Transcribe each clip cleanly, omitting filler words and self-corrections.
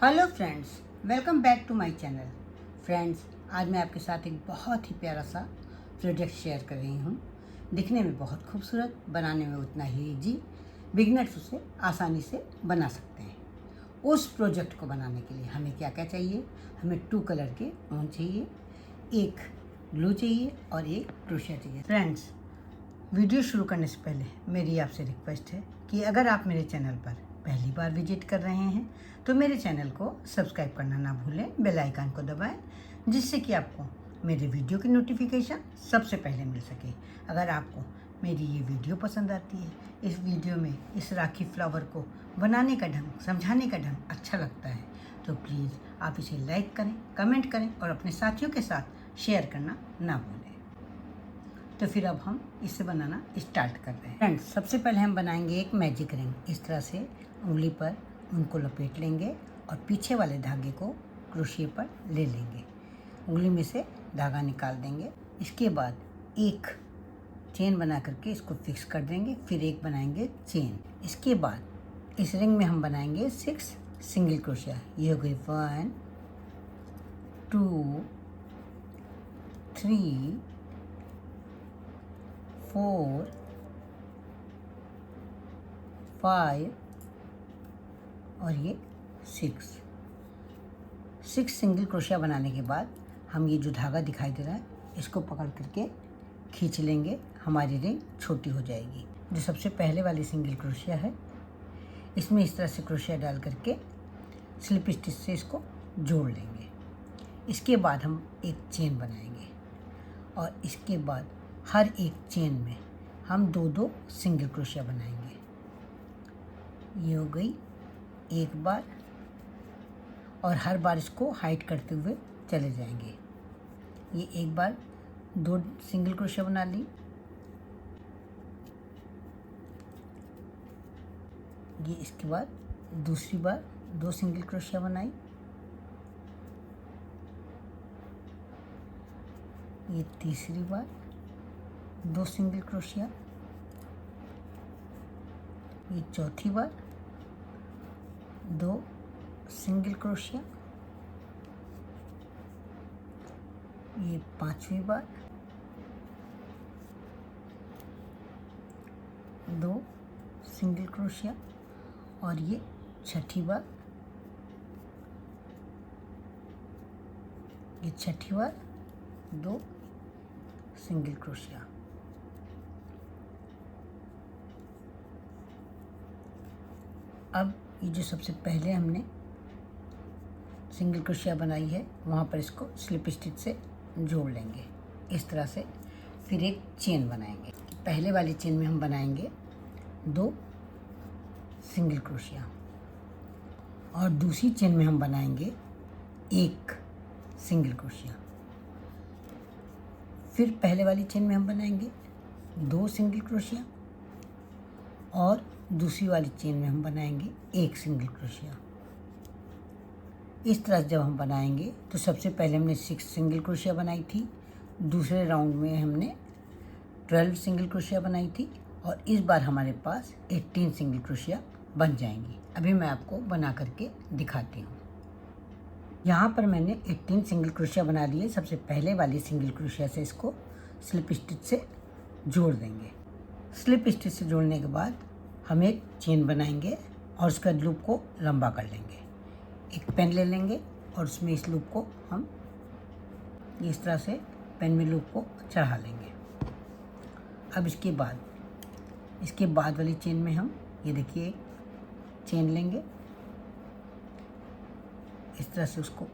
Hello friends, welcome back to my channel. Friends, आज मैं आपके साथ एक बहुत ही प्यारा सा प्रोजेक्ट शेयर कर रही हूँ। दिखने में बहुत खूबसूरत, बनाने में उतना ही इजी, बिगनर्स उसे आसानी से बना सकते हैं। उस प्रोजेक्ट को बनाने के लिए हमें क्या क्या चाहिए? हमें 2 कलर के ऊन चाहिए, एक ग्लू चाहिए और एक क्रोशिया चाहिए। फ्रेंड्स, वीडियो शुरू करने से पहले मेरी आपसे रिक्वेस्ट है कि अगर आप मेरे चैनल पर पहली बार विजिट कर रहे हैं तो मेरे चैनल को सब्सक्राइब करना ना भूलें, बेल आइकन को दबाएं, जिससे कि आपको मेरे वीडियो की नोटिफिकेशन सबसे पहले मिल सके। अगर आपको मेरी ये वीडियो पसंद आती है, इस वीडियो में इस राखी फ्लावर को बनाने का ढंग, समझाने का ढंग अच्छा लगता है, तो प्लीज़ आप इसे लाइक करें, कमेंट करें और अपने साथियों के साथ शेयर करना ना भूलें। तो फिर अब हम इसे बनाना स्टार्ट करते हैं। फ्रेंड्स, सबसे पहले हम बनाएंगे एक मैजिक रिंग। इस तरह से उंगली पर उनको लपेट लेंगे और पीछे वाले धागे को क्रोशिया पर ले लेंगे। उंगली में से धागा निकाल देंगे। इसके बाद एक चेन बना करके इसको फिक्स कर देंगे, फिर एक बनाएंगे चेन। इसके बाद इस रिंग में हम बनाएंगे 6 सिंगल क्रोशिया। ये हो गई 1 2 3 4 5 और ये 6 सिंगल क्रोशिया बनाने के बाद हम ये जो धागा दिखाई दे रहा है इसको पकड़ करके खींच लेंगे। हमारी रिंग छोटी हो जाएगी। जो सबसे पहले वाली सिंगल क्रोशिया है, इसमें इस तरह से क्रोशिया डाल करके स्लिप स्टिच से इसको जोड़ लेंगे। इसके बाद हम एक चेन बनाएंगे और इसके बाद हर एक चेन में हम 2-2 सिंगल क्रोशिया बनाएंगे। ये हो गई एक बार, और हर बार इसको हाइट करते हुए चले जाएंगे। ये एक बार 2 सिंगल क्रोशिया बना ली, ये इसके बाद दूसरी बार 2 सिंगल क्रोशिया बनाई, ये तीसरी बार 2 सिंगल क्रोशिया, ये चौथी बार 2 सिंगल क्रोशिया, ये 5वीं बार 2 सिंगल क्रोशिया और ये 6ठी बार, ये 6ठी बार 2 सिंगल क्रोशिया। अब ये जो सबसे पहले हमने सिंगल क्रोशिया बनाई है वहाँ पर इसको स्लिप स्टिच से जोड़ लेंगे इस तरह से। फिर एक चेन बनाएंगे। पहले वाली चेन में हम बनाएंगे 2 सिंगल क्रोशिया और दूसरी चेन में हम बनाएंगे 1 सिंगल क्रोशिया। फिर पहले वाली चेन में हम बनाएंगे 2 सिंगल क्रोशिया और दूसरी वाली चेन में हम बनाएंगे 1 सिंगल क्रोशिया। इस तरह जब हम बनाएंगे तो सबसे पहले हमने 6 सिंगल क्रोशिया बनाई थी, दूसरे राउंड में हमने 12 सिंगल क्रोशिया बनाई थी और इस बार हमारे पास 18 सिंगल क्रोशिया बन जाएंगी। अभी मैं आपको बना करके दिखाती हूँ। यहाँ पर मैंने 18 सिंगल क्रोशिया बना लिए। सबसे पहले वाली सिंगल क्रोशिया से इसको स्लिप स्टिच से जोड़ देंगे। स्लिप स्टिच से जोड़ने के बाद हम एक चेन बनाएंगे और उसका लूप को लंबा कर लेंगे। एक पेन ले लेंगे और उसमें इस लूप को हम इस तरह से पेन में लूप को चढ़ा लेंगे। अब इसके बाद वाली चेन में हम ये देखिए चेन लेंगे, इस तरह से उसको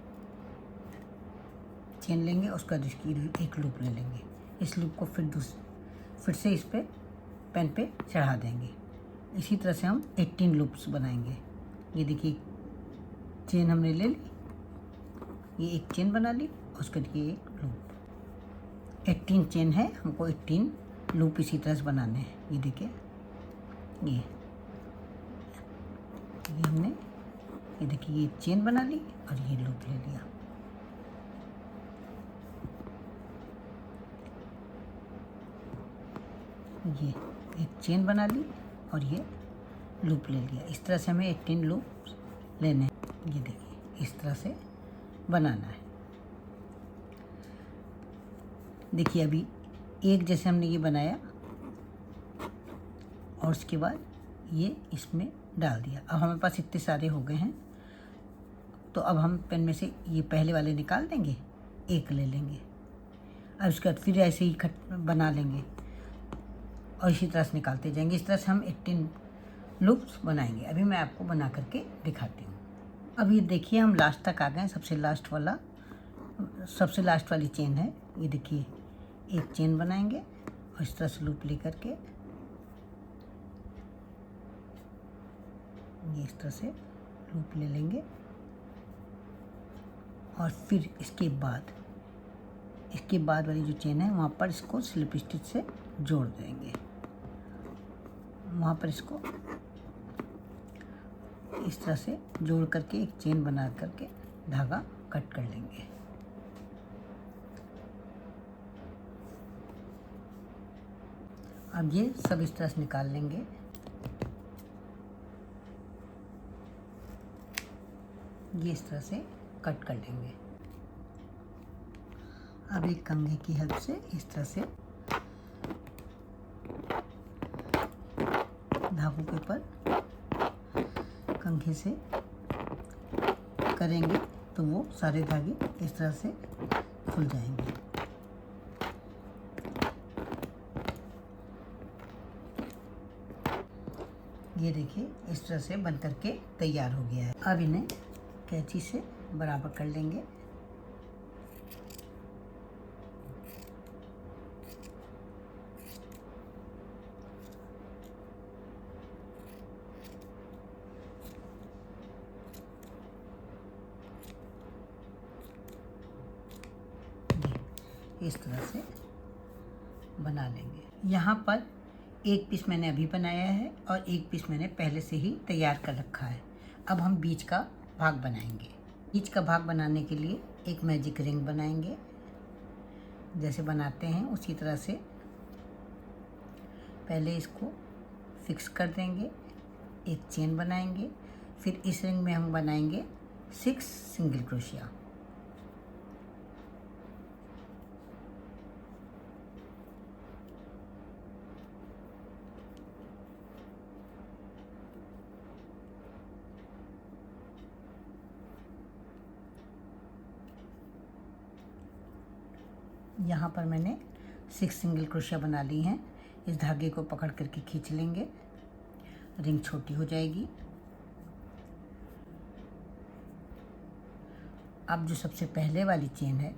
चेन लेंगे और उसका एक लूप ले लेंगे। इस लूप को फिर से इस पे पेन पे चढ़ा देंगे। इसी तरह से हम 18 लूप्स बनाएंगे। ये देखिए चेन हमने ले ली, ये एक चेन बना ली और उसके लिए एक लूप। 18 चेन है, हमको 18 लूप इसी तरह से बनाने हैं। ये देखिए ये हमने ये देखिए ये चेन बना ली और ये लूप ले लिया। ये एक चेन बना ली और ये लूप ले लिया। इस तरह से हमें 18 लूप लेने हैं। ये देखिए इस तरह से बनाना है। देखिए अभी एक जैसे हमने ये बनाया और उसके बाद ये इसमें डाल दिया। अब हमारे पास इतने सारे हो गए हैं, तो अब हम पेन में से ये पहले वाले निकाल देंगे, एक ले लेंगे। अब उसके बाद फिर ऐसे ही बना लेंगे और इसी तरह से निकालते जाएंगे। इस तरह से हम 18 लूप्स बनाएंगे। अभी मैं आपको बना करके दिखाती हूँ। अब ये देखिए हम लास्ट तक आ गए। सबसे लास्ट वाली चेन है, ये देखिए एक चेन बनाएंगे और इस तरह से लूप ले करके ये इस तरह से लूप ले लेंगे और फिर इसके बाद वाली जो चेन है वहाँ पर इसको स्लिप स्टिच से जोड़ देंगे। वहाँ पर इसको इस तरह से जोड़ करके एक चेन बना करके धागा कट कर लेंगे। अब ये सब इस तरह से निकाल लेंगे। ये इस तरह से कट कर लेंगे। अब एक कंघी की हेल्प से इस तरह से धागों के ऊपर कंघी से करेंगे तो वो सारे धागे इस तरह से खुल जाएंगे। ये देखिए इस तरह से बन करके तैयार हो गया है। अब इन्हें कैंची से बराबर कर लेंगे। इस तरह से बना लेंगे। यहाँ पर एक पीस मैंने अभी बनाया है और एक पीस मैंने पहले से ही तैयार कर रखा है। अब हम बीच का भाग बनाएंगे। बीच का भाग बनाने के लिए एक मैजिक रिंग बनाएंगे। जैसे बनाते हैं उसी तरह से पहले इसको फिक्स कर देंगे, एक चेन बनाएंगे, फिर इस रिंग में हम बनाएंगे 6 सिंगल क्रोशिया। यहाँ पर मैंने 6 सिंगल क्रोशिया बना ली हैं। इस धागे को पकड़ करके खींच लेंगे, रिंग छोटी हो जाएगी। अब जो सबसे पहले वाली चेन है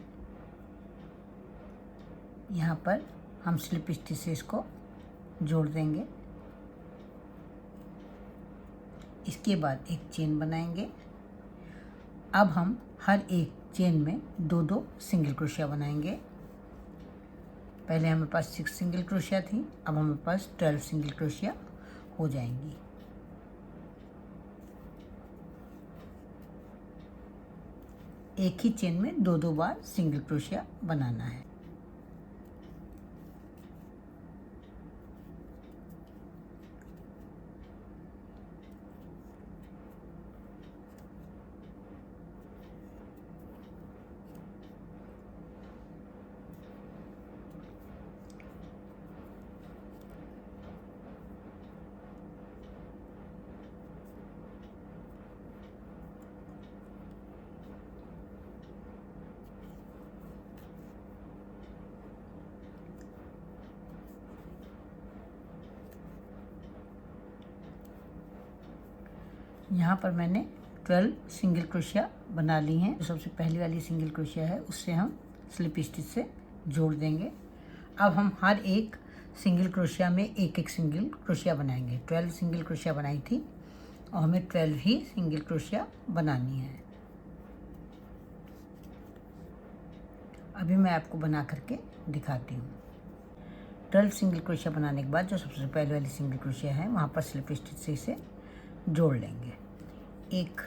यहाँ पर हम स्लिप स्टिच से इसको जोड़ देंगे। इसके बाद एक चेन बनाएंगे। अब हम हर एक चेन में 2-2 सिंगल क्रोशिया बनाएंगे। पहले हमारे पास 6 सिंगल क्रोशिया थी, अब हमारे पास 12 सिंगल क्रोशिया हो जाएंगी। एक ही चेन में 2-2 बार सिंगल क्रोशिया बनाना है। यहाँ पर मैंने 12 सिंगल क्रोशिया बना ली हैं। जो सबसे पहली वाली सिंगल क्रोशिया है उससे हम स्लिप स्टिच से जोड़ देंगे। अब हम हर एक सिंगल क्रोशिया में एक एक सिंगल क्रोशिया बनाएंगे। 12 सिंगल क्रोशिया बनाई थी और हमें 12 ही सिंगल क्रोशिया बनानी है। अभी मैं आपको बना करके दिखाती हूँ। 12 सिंगल क्रोशिया बनाने के बाद जो सबसे पहले वाली सिंगल क्रोशिया है वहाँ पर स्लिप स्टिच से इसे जोड़ लेंगे। एक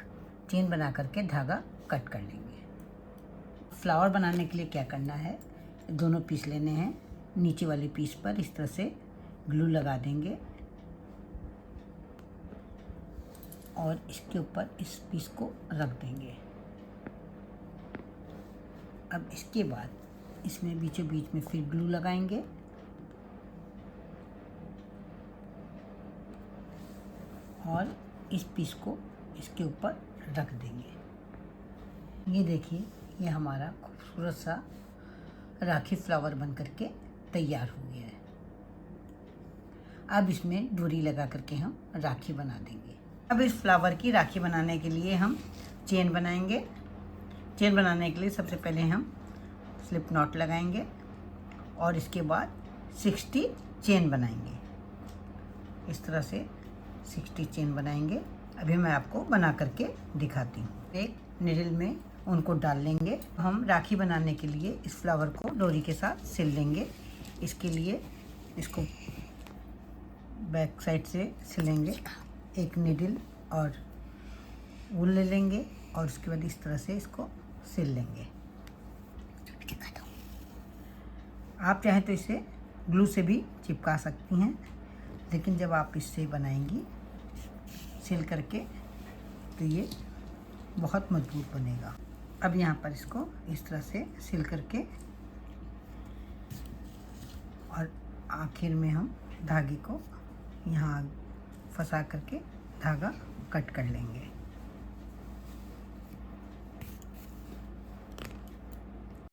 चेन बना करके धागा कट कर लेंगे। फ्लावर बनाने के लिए क्या करना है, दोनों पीस लेने हैं। नीचे वाले पीस पर इस तरह से ग्लू लगा देंगे और इसके ऊपर इस पीस को रख देंगे। अब इसके बाद इसमें बीचों बीच में फिर ग्लू लगाएंगे और इस पीस को इसके ऊपर रख देंगे। ये देखिए, ये हमारा खूबसूरत सा राखी फ्लावर बन करके तैयार हो गया है। अब इसमें डोरी लगा करके हम राखी बना देंगे। अब इस फ्लावर की राखी बनाने के लिए हम चेन बनाएंगे। चेन बनाने के लिए सबसे पहले हम स्लिप नॉट लगाएंगे और इसके बाद 60 चेन बनाएंगे। इस तरह से 60 चेन बनाएंगे। अभी मैं आपको बना करके दिखाती हूँ। एक निडल में उनको डाल लेंगे। हम राखी बनाने के लिए इस फ्लावर को डोरी के साथ सिल लेंगे। इसके लिए इसको बैक साइड से सिलेंगे। एक निडल और वूल ले लेंगे और उसके बाद इस तरह से इसको सिल लेंगे। आप चाहें तो इसे ग्लू से भी चिपका सकती हैं, लेकिन जब आप इससे बनाएंगी सिल करके तो ये बहुत मजबूत बनेगा। अब यहाँ पर इसको इस तरह से सिल करके और आखिर में हम धागे को यहाँ फंसा करके धागा कट कर लेंगे।